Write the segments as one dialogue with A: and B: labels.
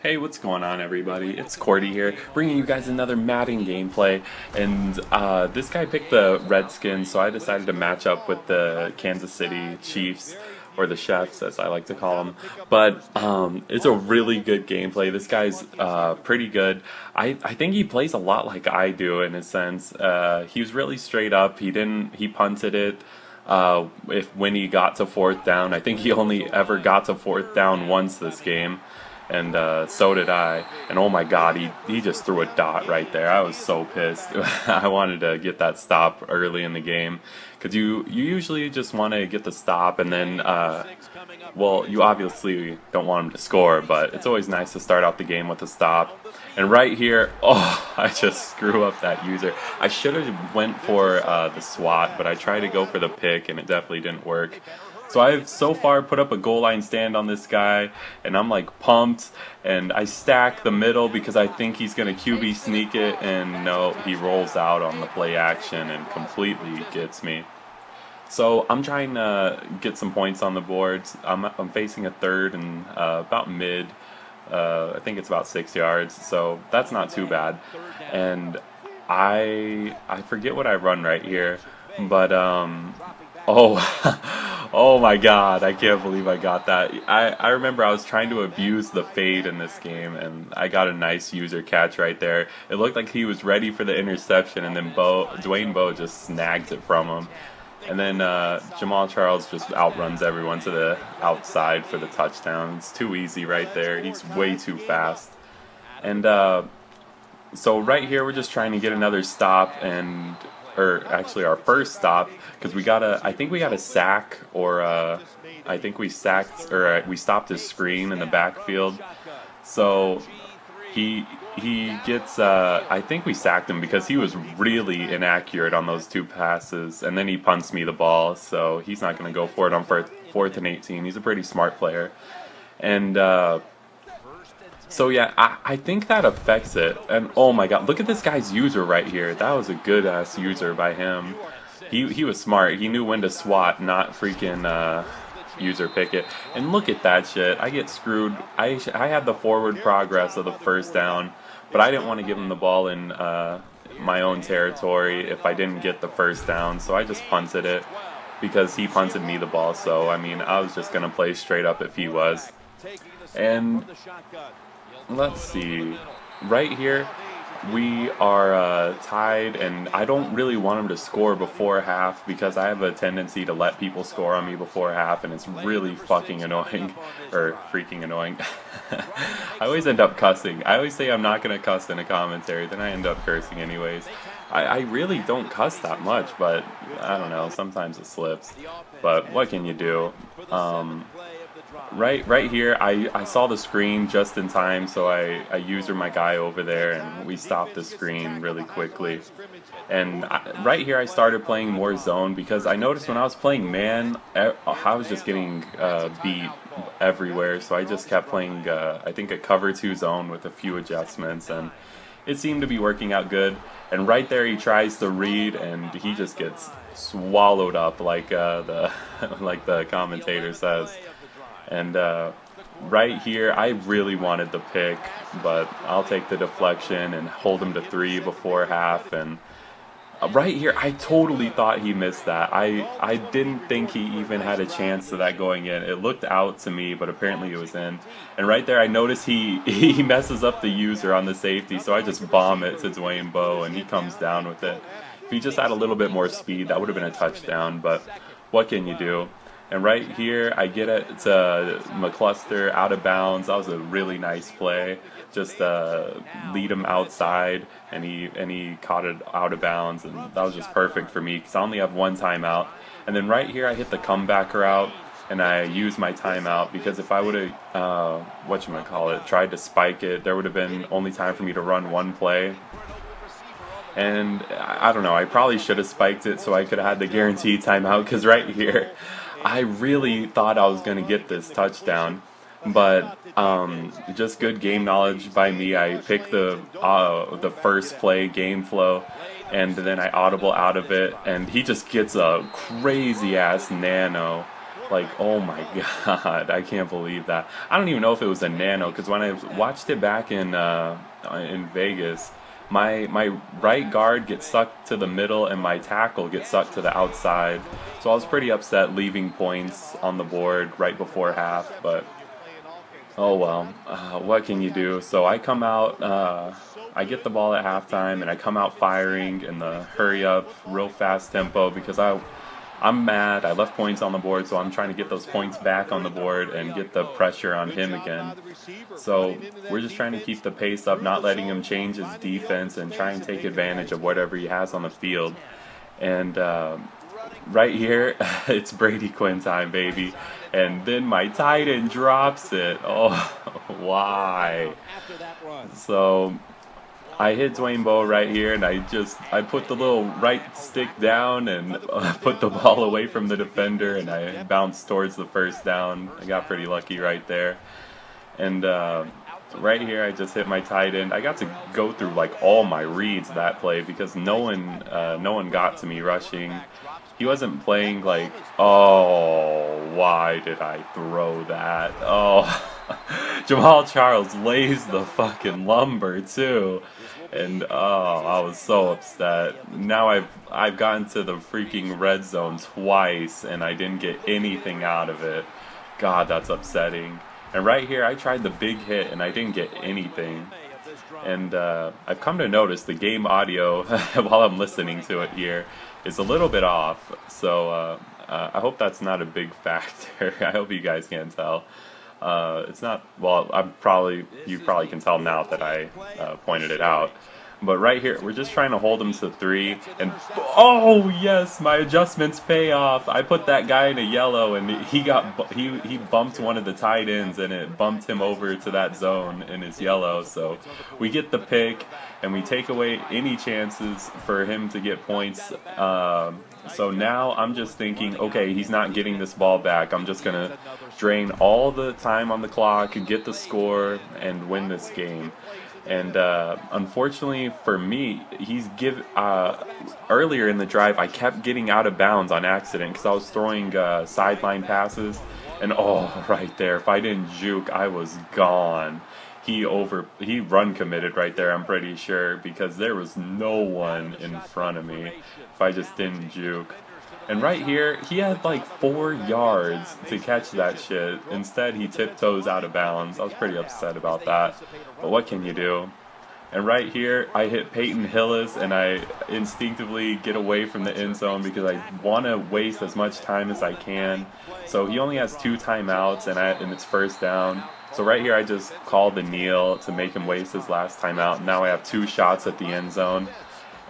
A: Hey, what's going on, everybody? It's Cordyyy here, bringing you guys another Madden gameplay, and this guy picked the Redskins, so I decided to match up with the Kansas City Chiefs, or the CHEFS, as I like to call them. But it's a really good gameplay. This guy's pretty good. I think he plays a lot like I do, in a sense. He was really straight up. He punted it. When he got to fourth down, I think he only ever got to fourth down once this game, and so did I. And oh my god, he just threw a dot right there. I was so pissed. I wanted to get that stop early in the game, because you usually just want to get the stop, and then well, you obviously don't want him to score, but it's always nice to start out the game with a stop. And right here, oh, I just screw up that user. I should have went for the SWAT, but I tried to go for the pick, and it definitely didn't work. So I've so far put up a goal line stand on this guy, and I'm like pumped, and I stack the middle because I think he's going to QB sneak it, and no, he rolls out on the play action and completely gets me. So I'm trying to get some points on the boards. I'm facing a third and about mid. I think it's about 6 yards, so that's not too bad. And I forget what I run right here, but oh, oh my god, I can't believe I got that. I remember I was trying to abuse the fade in this game, and I got a nice user catch right there. It looked like he was ready for the interception, and then Dwayne Bowe just snags it from him. And then Jamal Charles just outruns everyone to the outside for the touchdown. It's too easy right there. He's way too fast. And so right here we're just trying to get another stop, or actually our first stop, because I think we got a sack, or I think we sacked, or we stopped his screen in the backfield. So he gets, I think we sacked him because he was really inaccurate on those two passes, and then he punts me the ball, so he's not going to go for it on fourth and 18. He's a pretty smart player. And so yeah, I think that affects it. And oh my god, look at this guy's user right here. That was a good ass user by him. He was smart. He knew when to SWAT, not freaking user pick it. And look at that shit. I get screwed. I had the forward progress of the first down, but I didn't want to give him the ball in my own territory if I didn't get the first down, so I just punted it because he punted me the ball. So I mean, I was just gonna play straight up if he was. And let's see, right here we are tied, and I don't really want him to score before half because I have a tendency to let people score on me before half, and it's really fucking annoying, or freaking annoying. I always end up cussing. I always say I'm not going to cuss in a commentary, then I end up cursing anyways. I really don't cuss that much, but I don't know, sometimes it slips. But what can you do? Right here, I saw the screen just in time, so I user my guy over there, and we stopped the screen really quickly. And right here, I started playing more zone because I noticed when I was playing man, I was just getting beat everywhere. So I just kept playing, I think, a cover 2 zone with a few adjustments, and it seemed to be working out good. And right there, he tries to read, and he just gets swallowed up, like like the commentator says. And right here, I really wanted the pick, but I'll take the deflection and hold him to 3 before half. And right here, I totally thought he missed that. I didn't think he even had a chance of that going in. It looked out to me, but apparently it was in. And right there, I noticed he messes up the user on the safety, so I just bomb it to Dwayne Bowe, and he comes down with it. If he just had a little bit more speed, that would have been a touchdown, but what can you do? And right here, I get it to McCluster out of bounds. That was a really nice play. Just lead him outside, and he caught it out of bounds, and that was just perfect for me because I only have one timeout. And then right here, I hit the comeback route, and I used my timeout because if I would have tried to spike it, there would have been only time for me to run one play. And I don't know, I probably should have spiked it so I could have had the guaranteed timeout, because right here, I really thought I was going to get this touchdown, but just good game knowledge by me. I picked the first play, game flow, and then I audible out of it, and he just gets a crazy ass nano Like, oh my God, I can't believe that. I don't even know if it was a nano, because when I watched it back in Vegas, my right guard gets sucked to the middle and my tackle gets sucked to the outside. So I was pretty upset leaving points on the board right before half, but oh well, what can you do? So I come out, I get the ball at halftime, and I come out firing in the hurry up, real fast tempo because I'm mad. I left points on the board, so I'm trying to get those points back on the board and get the pressure on him again. So we're just trying to keep the pace up, not letting him change his defense, and try and take advantage of whatever he has on the field. And right here, it's Brady Quinn time, baby. And then my tight end drops it. Oh, why? So I hit Dwayne Bowe right here, and I put the little right stick down and put the ball away from the defender, and I bounced towards the first down. I got pretty lucky right there. And right here, I just hit my tight end. I got to go through like all my reads that play because no one got to me rushing. He wasn't playing like, oh, why did I throw that? Oh, Jamal Charles lays the fucking lumber too. And oh, I was so upset. Now I've gotten to the freaking red zone twice and I didn't get anything out of it. God, that's upsetting. And right here, I tried the big hit and I didn't get anything. And I've come to notice the game audio while I'm listening to it here is a little bit off. So I hope that's not a big factor. I hope you guys can't tell. It's not, well, you probably can tell now that I pointed it out. But right here, we're just trying to hold him to 3, and oh yes, my adjustments pay off. I put that guy in a yellow, and he bumped one of the tight ends, and it bumped him over to that zone in his yellow. So we get the pick, and we take away any chances for him to get points. So now I'm just thinking, okay, he's not getting this ball back. I'm just gonna drain all the time on the clock, get the score, and win this game. And unfortunately for me, earlier in the drive, I kept getting out of bounds on accident because I was throwing sideline passes. And oh, right there, if I didn't juke, I was gone. He run committed right there, I'm pretty sure, because there was no one in front of me if I just didn't juke. And right here, he had like 4 yards to catch that shit. Instead, he tiptoes out of bounds. I was pretty upset about that. But what can you do? And right here, I hit Peyton Hillis, and I instinctively get away from the end zone because I want to waste as much time as I can. So he only has 2 timeouts, and it's first down. So right here, I just called the kneel to make him waste his last timeout. Now I have 2 shots at the end zone.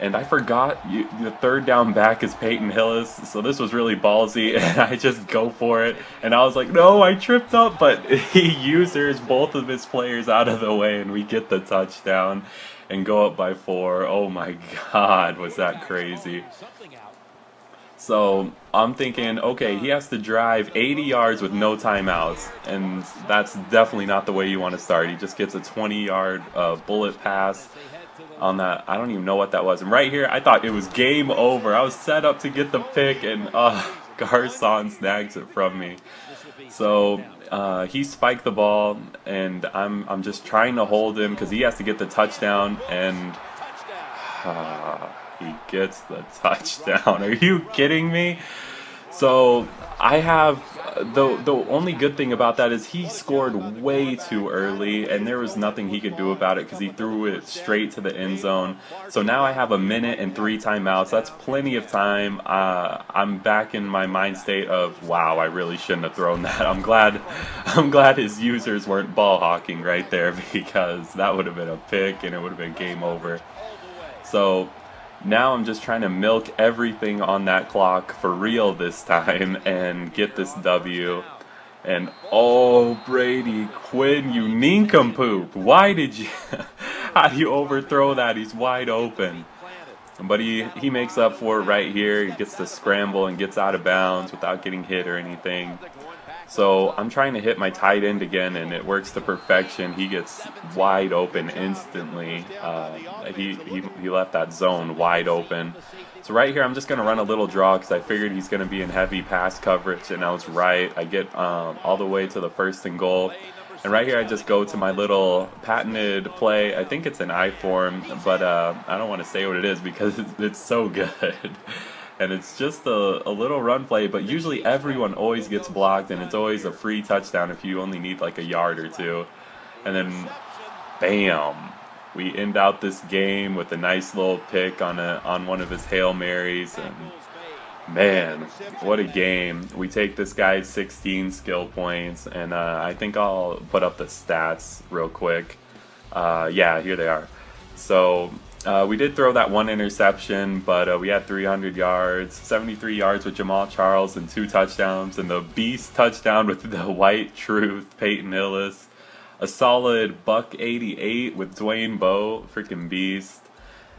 A: And I forgot the third down back is Peyton Hillis, so this was really ballsy, and I just go for it. And I was like, no, I tripped up, but he users both of his players out of the way, and we get the touchdown and go up by 4. Oh my God, was that crazy. So I'm thinking, okay, he has to drive 80 yards with no timeouts, and that's definitely not the way you want to start. He just gets a 20-yard bullet pass on that. I don't even know what that was. And right here, I thought it was game over. I was set up to get the pick, and Garcon snags it from me. So he spiked the ball, and I'm just trying to hold him because he has to get the touchdown, and he gets the touchdown. Are you kidding me? So I have the only good thing about that is he scored way too early, and there was nothing he could do about it because he threw it straight to the end zone. So now I have 1 minute and 3 timeouts. That's plenty of time. I'm back in my mind state of, wow, I really shouldn't have thrown that. I'm glad his users weren't ball hawking right there because that would have been a pick and it would have been game over. So now I'm just trying to milk everything on that clock for real this time and get this W. And oh, Brady Quinn, you nincompoop. Why did you... How do you overthrow that? He's wide open. But he makes up for it right here. He gets to scramble and gets out of bounds without getting hit or anything. So I'm trying to hit my tight end again, and it works to perfection. He gets wide open instantly. He left that zone wide open. So right here, I'm just going to run a little draw because I figured he's going to be in heavy pass coverage, and I was right. I get all the way to the 1st and goal. And right here, I just go to my little patented play. I think it's an I form, but I don't want to say what it is because it's so good. And it's just a little run play, but usually everyone always gets blocked, and it's always a free touchdown if you only need like a yard or two. And then, bam! We end out this game with a nice little pick on one of his Hail Marys, and man, what a game. We take this guy's 16 skill points, and I think I'll put up the stats real quick. Yeah, here they are. So we did throw that one interception, but we had 300 yards, 73 yards with Jamal Charles and 2 touchdowns, and the beast touchdown with the white truth, Peyton Hillis. A solid $188 with Dwayne Bowe, freaking beast.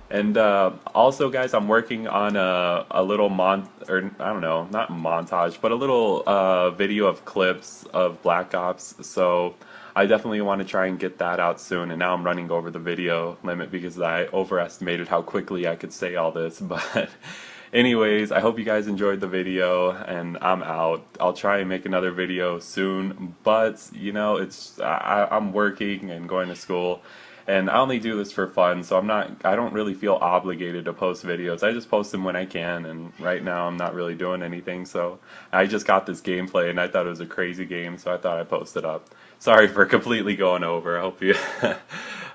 A: And also, guys, I'm working on a little I don't know, not montage, but a little video of clips of Black Ops. So I definitely want to try and get that out soon. And now I'm running over the video limit because I overestimated how quickly I could say all this. But anyways, I hope you guys enjoyed the video, and I'm out. I'll try and make another video soon, but you know, I'm working and going to school, and I only do this for fun, so I don't really feel obligated to post videos. I just post them when I can, and right now I'm not really doing anything, so I just got this gameplay and I thought it was a crazy game, so I thought I'd post it up. Sorry for completely going over. I hope you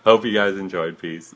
A: hope you guys enjoyed. Peace.